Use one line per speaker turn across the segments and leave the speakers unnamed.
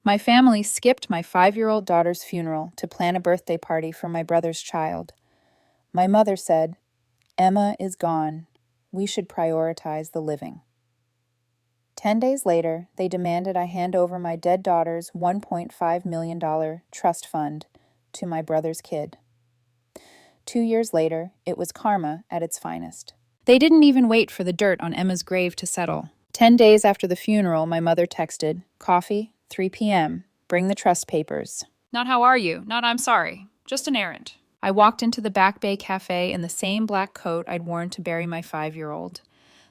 My family skipped my 5-year-old daughter's funeral to plan a birthday party for my brother's child. My mother said, "Emma is gone. We should prioritize the living." 10 days later, they demanded I hand over my dead daughter's $1.5 million trust fund to my brother's kid. 2 years later, it was karma at its finest. They didn't even wait for the dirt on Emma's grave to settle. 10 days after the funeral, my mother texted, "Coffee, 3 p.m. Bring the trust papers." Not "how are you?" Not "I'm sorry." Just an errand. I walked into the Back Bay Cafe in the same black coat I'd worn to bury my 5-year-old.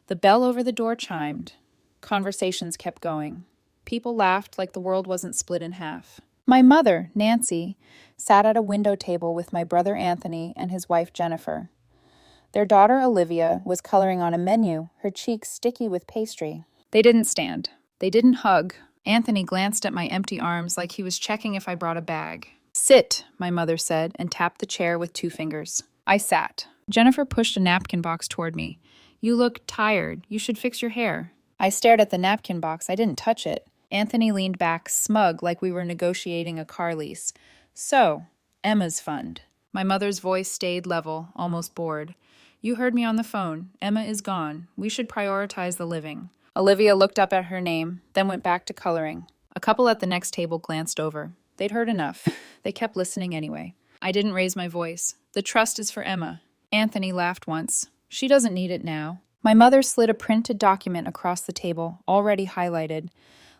The bell over the door chimed. Conversations kept going. People laughed like the world wasn't split in half. My mother, Nancy, sat at a window table with my brother Anthony and his wife Jennifer. Their daughter Olivia was coloring on a menu, her cheeks sticky with pastry. They didn't stand. They didn't hug. Anthony glanced at my empty arms like he was checking if I brought a bag. "Sit," my mother said, and tapped the chair with 2 fingers. I sat. Jennifer pushed a napkin box toward me. "You look tired. You should fix your hair." I stared at the napkin box. I didn't touch it. Anthony leaned back, smug, like we were negotiating a car lease. "So, Emma's fund." My mother's voice stayed level, almost bored. "You heard me on the phone. Emma is gone. We should prioritize the living." Olivia looked up at her name, then went back to coloring. A couple at the next table glanced over. They'd heard enough. They kept listening anyway. I didn't raise my voice. "The trust is for Emma." Anthony laughed once. "She doesn't need it now." My mother slid a printed document across the table, already highlighted,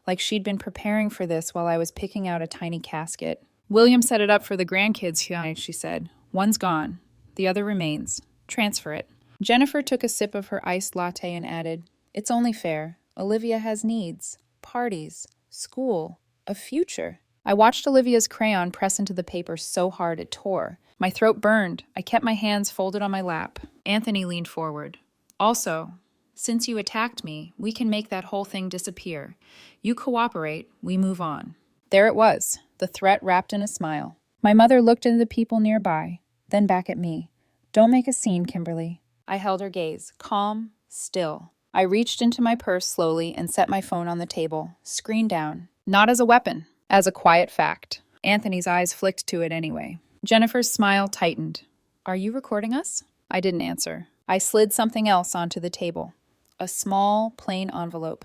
like she'd been preparing for this while I was picking out a tiny casket. "William set it up for the grandkids," she said. "One's gone. The other remains. Transfer it." Jennifer took a sip of her iced latte and added, "It's only fair. Olivia has needs. Parties. School. A future." I watched Olivia's crayon press into the paper so hard it tore. My throat burned. I kept my hands folded on my lap. Anthony leaned forward. "Also, since you attacked me, we can make that whole thing disappear. You cooperate, we move on." There it was, the threat wrapped in a smile. My mother looked at the people nearby, then back at me. "Don't make a scene, Kimberly." I held her gaze, calm, still. I reached into my purse slowly and set my phone on the table, screen down. Not as a weapon, as a quiet fact. Anthony's eyes flicked to it anyway. Jennifer's smile tightened. "Are you recording us?" I didn't answer. I slid something else onto the table. A small, plain envelope.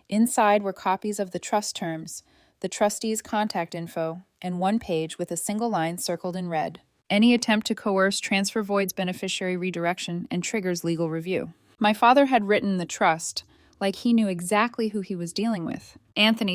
Inside were copies of the trust terms, the trustee's contact info, and one page with a single line circled in red. "Any attempt to coerce transfer voids beneficiary redirection and triggers legal review." My father had written the trust, like he knew exactly who he was dealing with. Anthony